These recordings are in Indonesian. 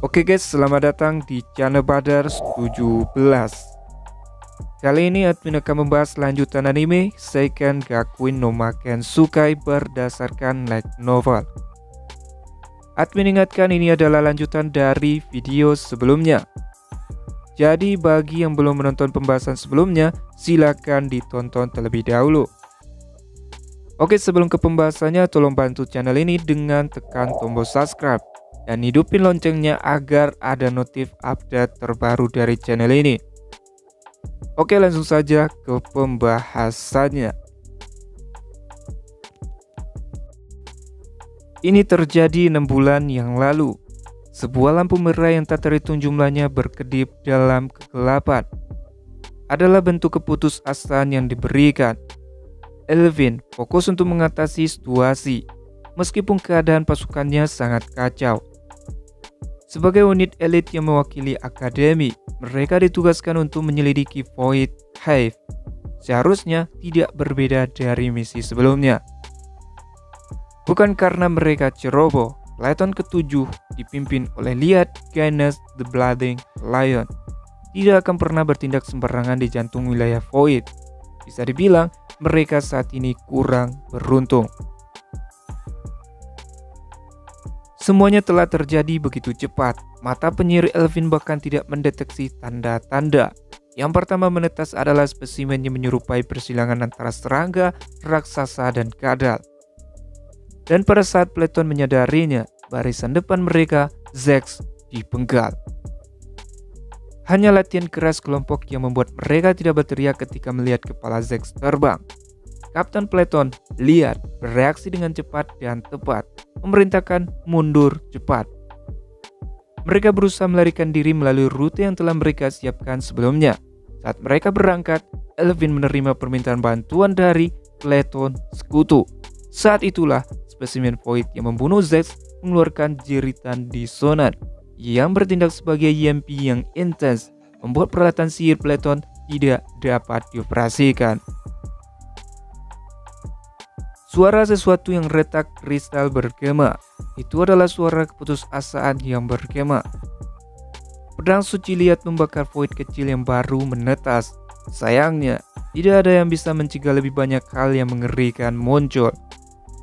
Oke guys, selamat datang di channel Badars 17. Kali ini admin akan membahas lanjutan anime Seiken Gakuin no Maken Sukai berdasarkan light novel. Admin ingatkan ini adalah lanjutan dari video sebelumnya. Jadi bagi yang belum menonton pembahasan sebelumnya, silakan ditonton terlebih dahulu. Oke, sebelum ke pembahasannya, tolong bantu channel ini dengan tekan tombol subscribe dan hidupin loncengnya agar ada notif update terbaru dari channel ini. Oke, langsung saja ke pembahasannya. Ini terjadi 6 bulan yang lalu. Sebuah lampu merah yang tak terhitung jumlahnya berkedip dalam kegelapan. Adalah bentuk keputusasaan yang diberikan. Elvin fokus untuk mengatasi situasi, meskipun keadaan pasukannya sangat kacau. Sebagai unit elit yang mewakili akademi, mereka ditugaskan untuk menyelidiki Void Hive. Seharusnya tidak berbeda dari misi sebelumnya. Bukan karena mereka ceroboh, Peleton ke-7 dipimpin oleh Liat Gaines the Blooding Lion tidak akan pernah bertindak sembarangan di jantung wilayah Void. Bisa dibilang mereka saat ini kurang beruntung. Semuanya telah terjadi begitu cepat. Mata penyihir Elvin bahkan tidak mendeteksi tanda-tanda. Yang pertama menetas adalah spesimen yang menyerupai persilangan antara serangga, raksasa, dan kadal. Dan pada saat Peleton menyadarinya, barisan depan mereka, Zex, dipenggal. Hanya latihan keras kelompok yang membuat mereka tidak berteriak ketika melihat kepala Zex terbang. Kapten Peleton, Liat, bereaksi dengan cepat dan tepat, memerintahkan mundur cepat. Mereka berusaha melarikan diri melalui rute yang telah mereka siapkan sebelumnya. Saat mereka berangkat, Elvin menerima permintaan bantuan dari Peleton sekutu. Saat itulah spesimen Void yang membunuh Zex mengeluarkan jeritan disonan yang bertindak sebagai EMP yang intens, membuat peralatan sihir Peleton tidak dapat dioperasikan. Suara sesuatu yang retak kristal bergema. Itu adalah suara keputusasaan yang bergema. Pedang suci Liat membakar Void kecil yang baru menetas. Sayangnya, tidak ada yang bisa mencegah lebih banyak hal yang mengerikan muncul.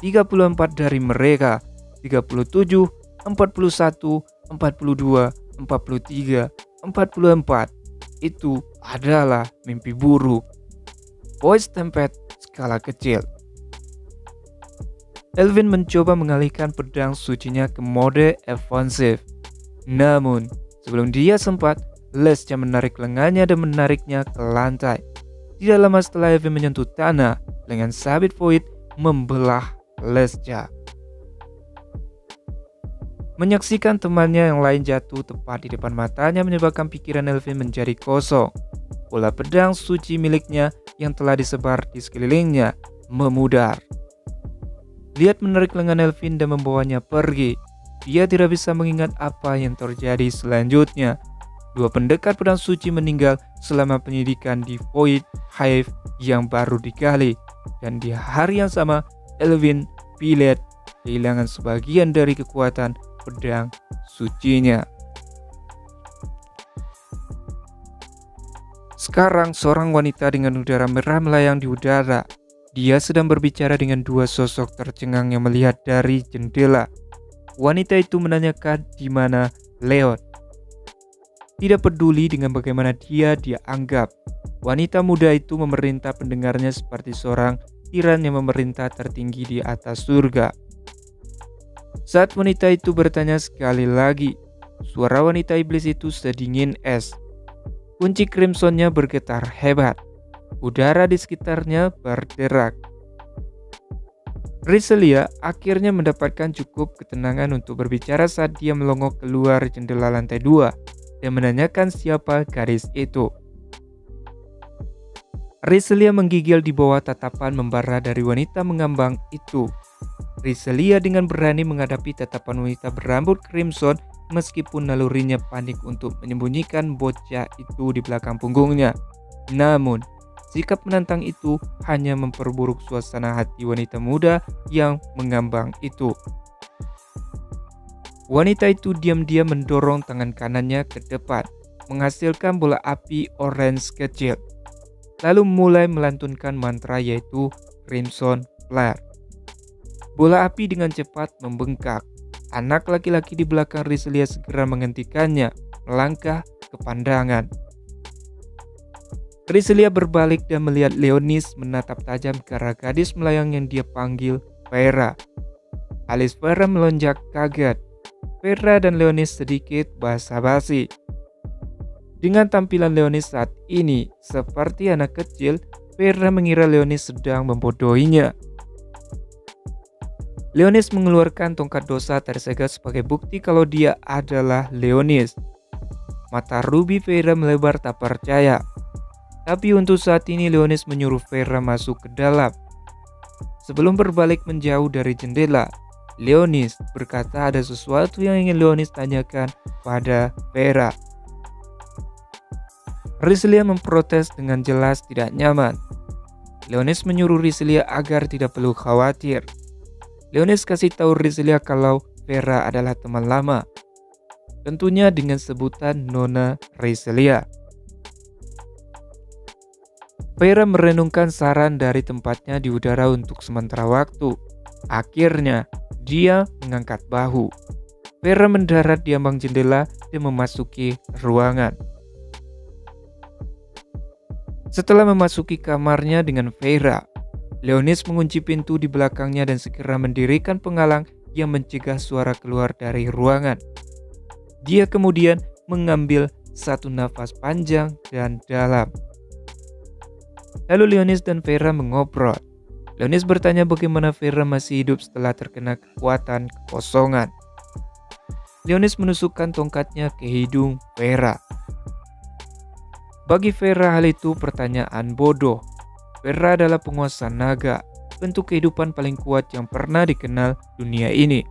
34 dari mereka, 37, 41, 42, 43, 44. Itu adalah mimpi buruk. Void Stampede skala kecil. Elvin mencoba mengalihkan pedang sucinya ke mode offensive. Namun, sebelum dia sempat, Lesja menarik lengannya dan menariknya ke lantai. Tidak lama setelah Elvin menyentuh tanah, lengan sabit Void membelah Lesja. Menyaksikan temannya yang lain jatuh tepat di depan matanya menyebabkan pikiran Elvin menjadi kosong. Bola pedang suci miliknya yang telah disebar di sekelilingnya memudar. Liat menarik lengan Elvin dan membawanya pergi. Dia tidak bisa mengingat apa yang terjadi selanjutnya. Dua pendekar pedang suci meninggal selama penyidikan di Void Hive yang baru digali. Dan di hari yang sama, Elvin Pilet kehilangan sebagian dari kekuatan pedang sucinya. Sekarang seorang wanita dengan udara merah melayang di udara. Dia sedang berbicara dengan dua sosok tercengang yang melihat dari jendela. Wanita itu menanyakan di mana Leon. Tidak peduli dengan bagaimana dia dianggap. Wanita muda itu memerintah pendengarnya seperti seorang tiran yang memerintah tertinggi di atas surga. Saat wanita itu bertanya sekali lagi, suara wanita iblis itu sedingin es. Kunci Crimsonnya bergetar hebat. Udara di sekitarnya berderak. Riselia akhirnya mendapatkan cukup ketenangan untuk berbicara saat dia melongok keluar jendela lantai 2 dan menanyakan siapa gadis itu. Riselia menggigil di bawah tatapan membara dari wanita mengambang itu. Riselia dengan berani menghadapi tatapan wanita berambut crimson meskipun nalurinya panik untuk menyembunyikan bocah itu di belakang punggungnya. Namun, sikap menantang itu hanya memperburuk suasana hati wanita muda yang mengambang itu. Wanita itu diam-diam mendorong tangan kanannya ke depan, menghasilkan bola api orange kecil. Lalu mulai melantunkan mantra yaitu Crimson Flare. Bola api dengan cepat membengkak. Anak laki-laki di belakang Rizlia segera menghentikannya, melangkah ke pandangan. Rizlia berbalik dan melihat Leonis menatap tajam ke arah gadis melayang yang dia panggil Vera. Alis Vera melonjak kaget. Vera dan Leonis sedikit basa-basi. Dengan tampilan Leonis saat ini seperti anak kecil, Vera mengira Leonis sedang membodohinya. Leonis mengeluarkan tongkat dosa tersegel sebagai bukti kalau dia adalah Leonis. Mata Ruby Vera melebar tak percaya. Tapi untuk saat ini Leonis menyuruh Vera masuk ke dalam. Sebelum berbalik menjauh dari jendela, Leonis berkata ada sesuatu yang ingin Leonis tanyakan pada Vera. Rizlia memprotes dengan jelas tidak nyaman. Leonis menyuruh Rizlia agar tidak perlu khawatir. Leonis kasih tahu Rizlia kalau Vera adalah teman lama. Tentunya dengan sebutan Nona Rizlia. Vera merenungkan saran dari tempatnya di udara untuk sementara waktu. Akhirnya, dia mengangkat bahu. Vera mendarat di ambang jendela dan memasuki ruangan. Setelah memasuki kamarnya dengan Vera, Leonis mengunci pintu di belakangnya dan segera mendirikan penghalang yang mencegah suara keluar dari ruangan. Dia kemudian mengambil satu nafas panjang dan dalam. Lalu Leonis dan Vera mengobrol. Leonis bertanya bagaimana Vera masih hidup setelah terkena kekuatan kekosongan. Leonis menusukkan tongkatnya ke hidung Vera. Bagi Vera hal itu pertanyaan bodoh. Vera adalah penguasa naga, bentuk kehidupan paling kuat yang pernah dikenal dunia ini.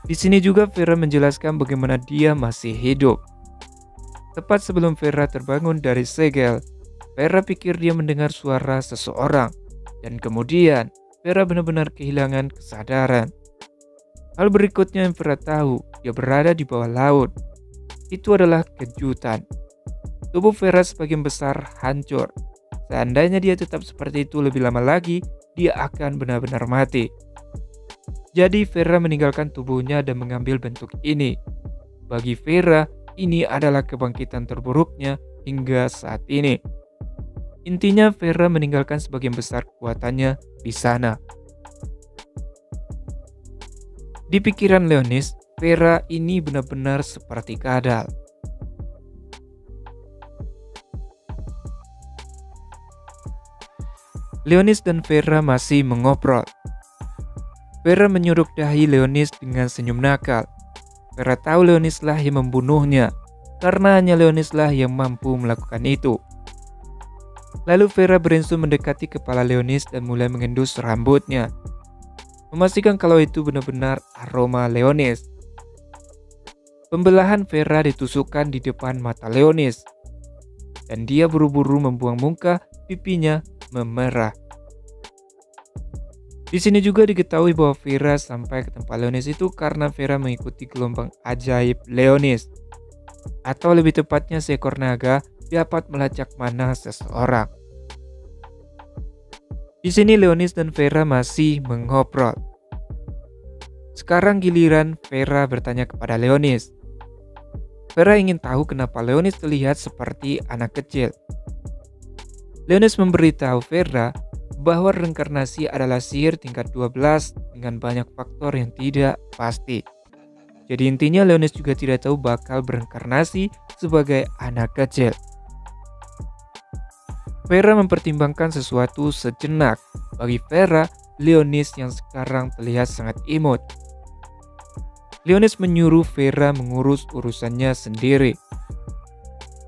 Di sini juga Vera menjelaskan bagaimana dia masih hidup. Tepat sebelum Vera terbangun dari segel, Vera pikir dia mendengar suara seseorang, dan kemudian Vera benar-benar kehilangan kesadaran. Hal berikutnya yang Vera tahu, dia berada di bawah laut. Itu adalah kejutan. Tubuh Vera sebagian besar hancur. Seandainya dia tetap seperti itu lebih lama lagi, dia akan benar-benar mati. Jadi Vera meninggalkan tubuhnya dan mengambil bentuk ini. Bagi Vera, ini adalah kebangkitan terburuknya hingga saat ini. Intinya Vera meninggalkan sebagian besar kekuatannya di sana. Di pikiran Leonis, Vera ini benar-benar seperti kadal. Leonis dan Vera masih mengobrol. Vera menyuruk dahi Leonis dengan senyum nakal. Vera tahu Leonislah yang membunuhnya, karena hanya Leonislah yang mampu melakukan itu. Lalu Vera berinsu mendekati kepala Leonis dan mulai mengendus rambutnya, memastikan kalau itu benar-benar aroma Leonis. Pembelahan Vera ditusukkan di depan mata Leonis, dan dia buru-buru membuang muka, pipinya memerah. Di sini juga diketahui bahwa Vera sampai ke tempat Leonis itu karena Vera mengikuti gelombang ajaib Leonis, atau lebih tepatnya seekor naga dapat melacak mana seseorang. Di sini Leonis dan Vera masih mengobrol. Sekarang giliran Vera bertanya kepada Leonis. Vera ingin tahu kenapa Leonis terlihat seperti anak kecil. Leonis memberitahu Vera bahwa reinkarnasi adalah sihir tingkat 12 dengan banyak faktor yang tidak pasti. Jadi intinya Leonis juga tidak tahu bakal bereinkarnasi sebagai anak kecil. Vera mempertimbangkan sesuatu sejenak. Bagi Vera, Leonis yang sekarang terlihat sangat imut. Leonis menyuruh Vera mengurus urusannya sendiri.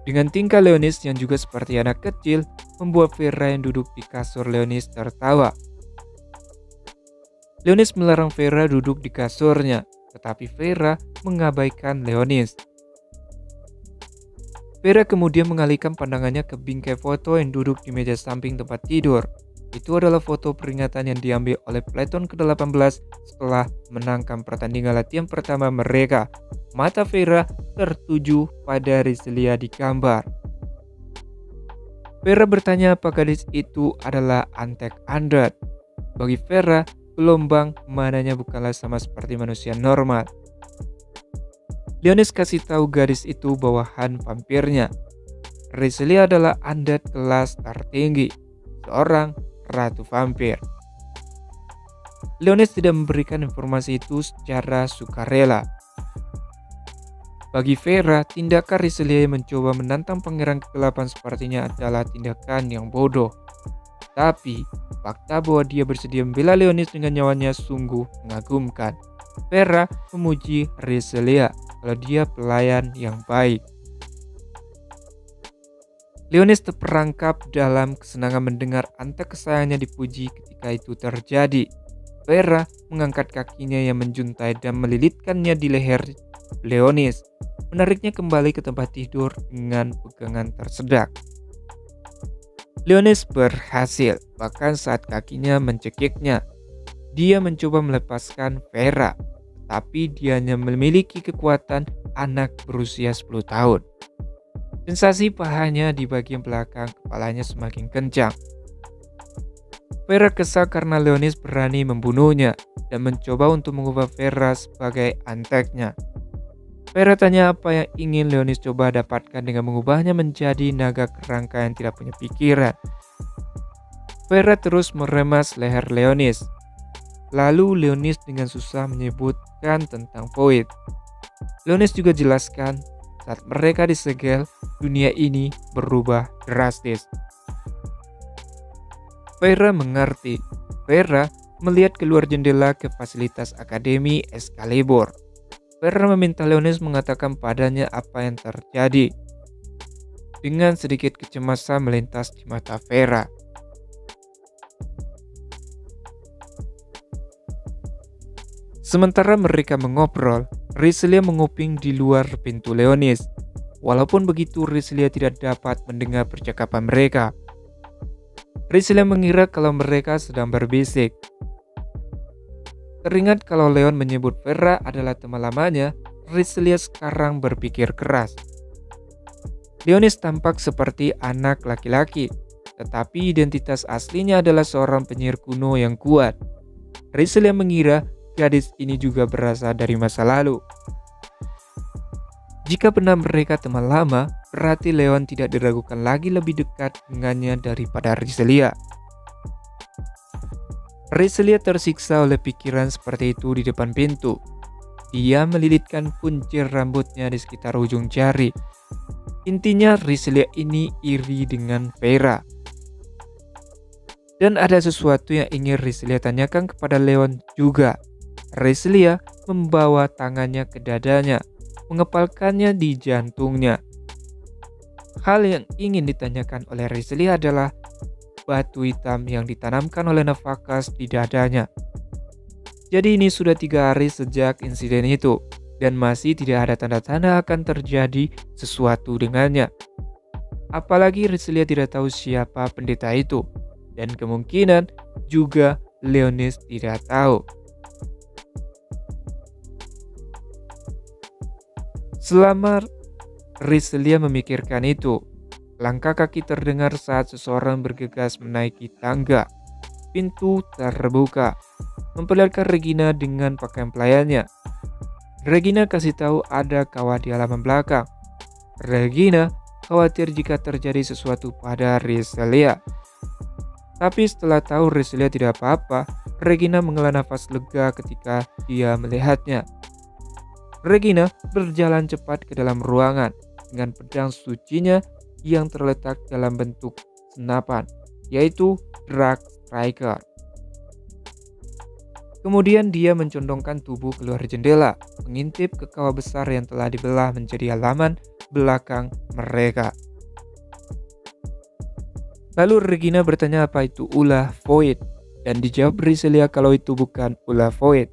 Dengan tingkah Leonis yang juga seperti anak kecil, membuat Vera yang duduk di kasur Leonis tertawa. Leonis melarang Vera duduk di kasurnya, tetapi Vera mengabaikan Leonis. Vera kemudian mengalihkan pandangannya ke bingkai foto yang duduk di meja samping tempat tidur. Itu adalah foto peringatan yang diambil oleh peloton ke-18 setelah menangkan pertandingan latihan pertama mereka. Mata Vera tertuju pada Rizlia di gambar. Vera bertanya apa gadis itu adalah Antek Andrat. Bagi Vera, gelombang mananya bukanlah sama seperti manusia normal. Leonis kasih tahu gadis itu bawahan vampirnya. Rizlia adalah Undead kelas tertinggi, seorang ratu vampir. Leonis tidak memberikan informasi itu secara sukarela. Bagi Vera, tindakan Rizlia yang mencoba menantang pangeran kegelapan sepertinya adalah tindakan yang bodoh. Tapi, fakta bahwa dia bersedia membela Leonis dengan nyawanya sungguh mengagumkan. Vera memuji Rizlia kalau dia pelayan yang baik. Leonis terperangkap dalam kesenangan mendengar Antek kesayangannya dipuji ketika itu terjadi. Vera mengangkat kakinya yang menjuntai dan melilitkannya di leher Leonis, menariknya kembali ke tempat tidur dengan pegangan tersedak. Leonis berhasil, bahkan saat kakinya mencekiknya. Dia mencoba melepaskan Vera, tapi dia hanya memiliki kekuatan anak berusia 10 tahun. Sensasi pahanya di bagian belakang kepalanya semakin kencang. Vera kesal karena Leonis berani membunuhnya dan mencoba untuk mengubah Vera sebagai anteknya. Vera tanya apa yang ingin Leonis coba dapatkan dengan mengubahnya menjadi naga kerangka yang tidak punya pikiran. Vera terus meremas leher Leonis. Lalu Leonis dengan susah menyebutkan tentang Void. Leonis juga jelaskan saat mereka disegel, dunia ini berubah drastis. Vera mengerti. Vera melihat keluar jendela ke fasilitas Akademi Excalibur. Vera meminta Leonis mengatakan padanya apa yang terjadi. Dengan sedikit kecemasan melintas di mata Vera. Sementara mereka mengobrol, Rizlia menguping di luar pintu Leonis. Walaupun begitu, Rizlia tidak dapat mendengar percakapan mereka. Rizlia mengira kalau mereka sedang berbisik. Teringat kalau Leon menyebut Vera adalah teman lamanya, Rizlia sekarang berpikir keras. Leonis tampak seperti anak laki-laki, tetapi identitas aslinya adalah seorang penyihir kuno yang kuat. Rizlia mengira gadis ini juga berasal dari masa lalu. Jika benar mereka teman lama, berarti Leon tidak diragukan lagi lebih dekat dengannya daripada Rizlia. Rizlia tersiksa oleh pikiran seperti itu di depan pintu. Dia melilitkan kuncir rambutnya di sekitar ujung jari. Intinya Rizlia ini iri dengan Vera. Dan ada sesuatu yang ingin Rizlia tanyakan kepada Leon juga. Rizlia membawa tangannya ke dadanya, mengepalkannya di jantungnya. Hal yang ingin ditanyakan oleh Rizlia adalah batu hitam yang ditanamkan oleh Nafakas di dadanya. Jadi ini sudah 3 hari sejak insiden itu, dan masih tidak ada tanda-tanda akan terjadi sesuatu dengannya. Apalagi Rizlia tidak tahu siapa pendeta itu, dan kemungkinan juga Leonis tidak tahu. Selama Rizlia memikirkan itu, langkah kaki terdengar saat seseorang bergegas menaiki tangga. Pintu terbuka, memperlihatkan Regina dengan pakaian pelayannya. Regina kasih tahu ada kawat di halaman belakang. Regina khawatir jika terjadi sesuatu pada Rizlia. Tapi setelah tahu Rizlia tidak apa-apa, Regina menghela nafas lega ketika dia melihatnya. Regina berjalan cepat ke dalam ruangan dengan pedang sucinya yang terletak dalam bentuk senapan, yaitu Dark Striker. Kemudian dia mencondongkan tubuh keluar jendela, mengintip ke kawah besar yang telah dibelah menjadi halaman belakang mereka. Lalu Regina bertanya apa itu ulah Void, dan dijawab Rizlia kalau itu bukan ulah Void.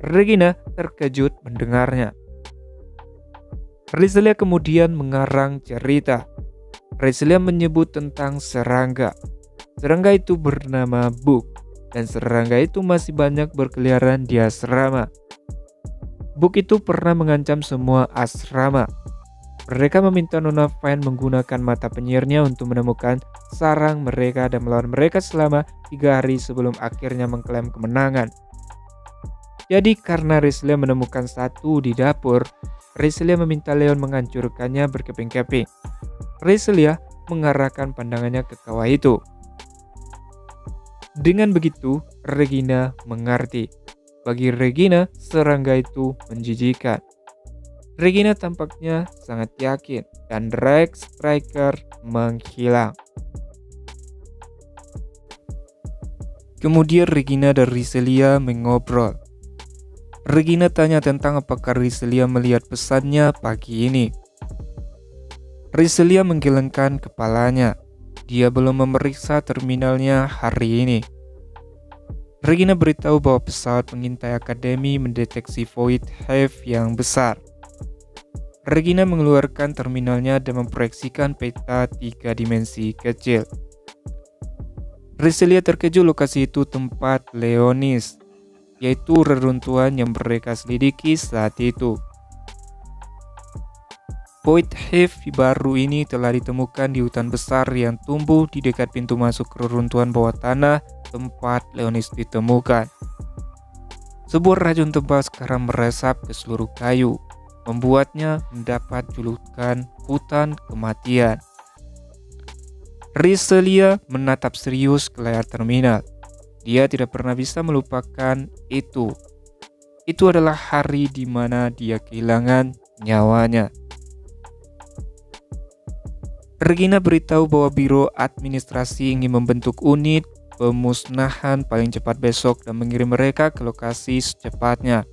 Regina terkejut mendengarnya. Rizlia kemudian mengarang cerita. Rizlia menyebut tentang serangga. Serangga itu bernama Buk, dan serangga itu masih banyak berkeliaran di asrama. Buk itu pernah mengancam semua asrama. Mereka meminta Nona Fine menggunakan mata penyihirnya untuk menemukan sarang mereka dan melawan mereka selama 3 hari sebelum akhirnya mengklaim kemenangan. Jadi karena Rizelia menemukan satu di dapur, Rizelia meminta Leon menghancurkannya berkeping-keping. Rizelia mengarahkan pandangannya ke kawah itu. Dengan begitu, Regina mengerti. Bagi Regina, serangga itu menjijikan. Regina tampaknya sangat yakin dan Rex Striker menghilang. Kemudian Regina dan Rizelia mengobrol. Regina tanya tentang apakah Rizelia melihat pesannya pagi ini. Rizelia menggelengkan kepalanya. Dia belum memeriksa terminalnya hari ini. Regina beritahu bahwa pesawat pengintai akademi mendeteksi void hive yang besar. Regina mengeluarkan terminalnya dan memproyeksikan peta 3 dimensi kecil. Rizelia terkejut lokasi itu tempat Leonis, yaitu reruntuhan yang mereka selidiki saat itu. Void hive baru ini telah ditemukan di hutan besar yang tumbuh di dekat pintu masuk reruntuhan bawah tanah tempat Leonis ditemukan. Sebuah racun tebal sekarang meresap ke seluruh kayu, membuatnya mendapat julukan hutan kematian. Rizelia menatap serius ke layar terminal. Dia tidak pernah bisa melupakan itu. Itu adalah hari di mana dia kehilangan nyawanya. Regina beritahu bahwa Biro Administrasi ingin membentuk unit pemusnahan paling cepat besok dan mengirim mereka ke lokasi secepatnya.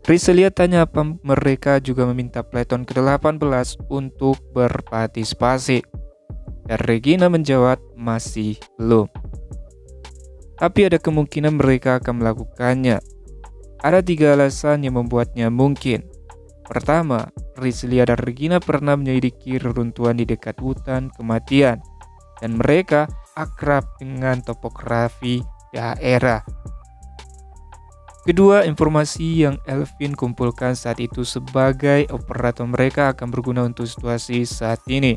Rizelia tanya apa mereka juga meminta Platon ke-18 untuk berpartisipasi. Dan Regina menjawab masih belum. Tapi ada kemungkinan mereka akan melakukannya. Ada 3 alasan yang membuatnya mungkin. Pertama, Rizelia dan Regina pernah menyelidiki reruntuhan di dekat hutan kematian, dan mereka akrab dengan topografi daerah. Kedua, informasi yang Elvin kumpulkan saat itu sebagai operator mereka akan berguna untuk situasi saat ini.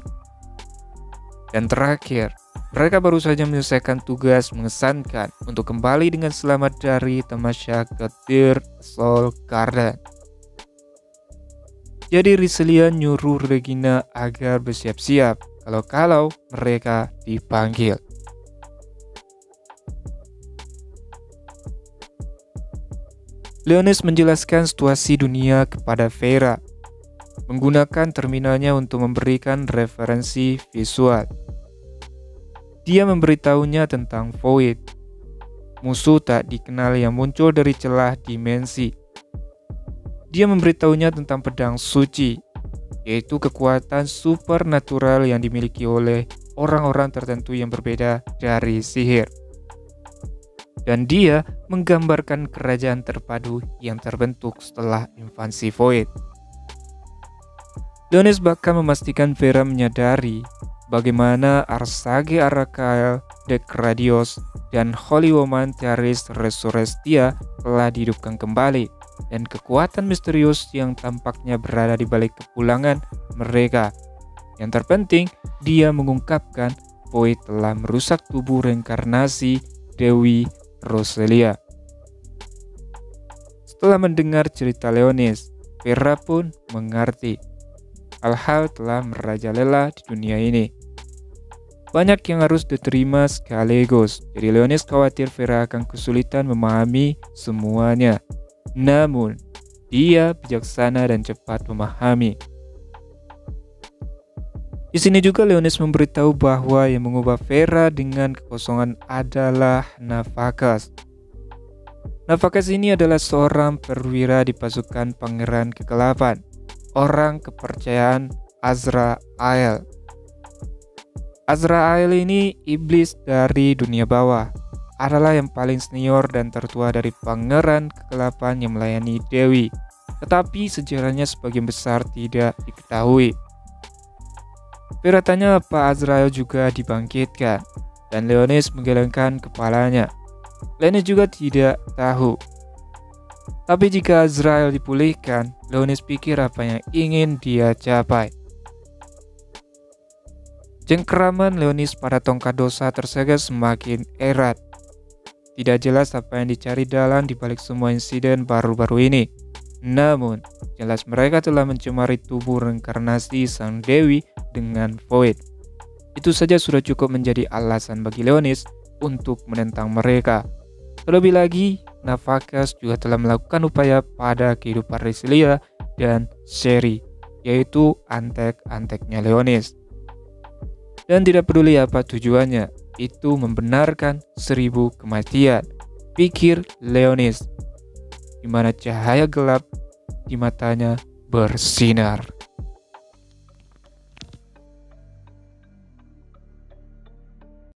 Dan terakhir, mereka baru saja menyelesaikan tugas mengesankan untuk kembali dengan selamat dari tamasya ke Deer Soul Garden. Jadi Rizelia nyuruh Regina agar bersiap-siap kalau mereka dipanggil. Leonis menjelaskan situasi dunia kepada Vera, menggunakan terminalnya untuk memberikan referensi visual. Dia memberitahunya tentang Void, musuh tak dikenal yang muncul dari celah dimensi. Dia memberitahunya tentang pedang suci, yaitu kekuatan supernatural yang dimiliki oleh orang-orang tertentu yang berbeda dari sihir. Dan dia menggambarkan kerajaan terpadu yang terbentuk setelah invasi Void. Leonis bahkan memastikan Vera menyadari bagaimana Arsage Arakael, Degradios, dan Holy Woman Thearis Resurrestia telah dihidupkan kembali, dan kekuatan misterius yang tampaknya berada di balik kepulangan mereka. Yang terpenting, dia mengungkapkan Void telah merusak tubuh reinkarnasi Dewi Roselia. Setelah mendengar cerita Leonis, Vera pun mengerti. Hal-hal telah merajalela di dunia ini. Banyak yang harus diterima sekaligus, jadi Leonis khawatir Vera akan kesulitan memahami semuanya. Namun, dia bijaksana dan cepat memahami. Di sini juga Leonis memberitahu bahwa yang mengubah Vera dengan kekosongan adalah Nafakas. Nafakas ini adalah seorang perwira di pasukan Pangeran Kegelapan, orang kepercayaan Azrael. Azrael ini iblis dari dunia bawah, adalah yang paling senior dan tertua dari Pangeran Kegelapan yang melayani Dewi, tetapi sejarahnya sebagian besar tidak diketahui. Tapi katanya Pak Azrael juga dibangkitkan dan Leonis menggelengkan kepalanya. Leonis juga tidak tahu. Tapi jika Azrael dipulihkan, Leonis pikir apa yang ingin dia capai. Cengkeraman Leonis pada tongkat dosa tersegel semakin erat. Tidak jelas apa yang dicari Dalan di balik semua insiden baru-baru ini. Namun, jelas mereka telah mencemari tubuh reinkarnasi Sang Dewi dengan Void. Itu saja sudah cukup menjadi alasan bagi Leonis untuk menentang mereka. Terlebih lagi, Navakas juga telah melakukan upaya pada kehidupan Resilia dan Sherry, yaitu antek-anteknya Leonis. Dan tidak peduli apa tujuannya, itu membenarkan 1000 kematian, pikir Leonis, di mana cahaya gelap di matanya bersinar.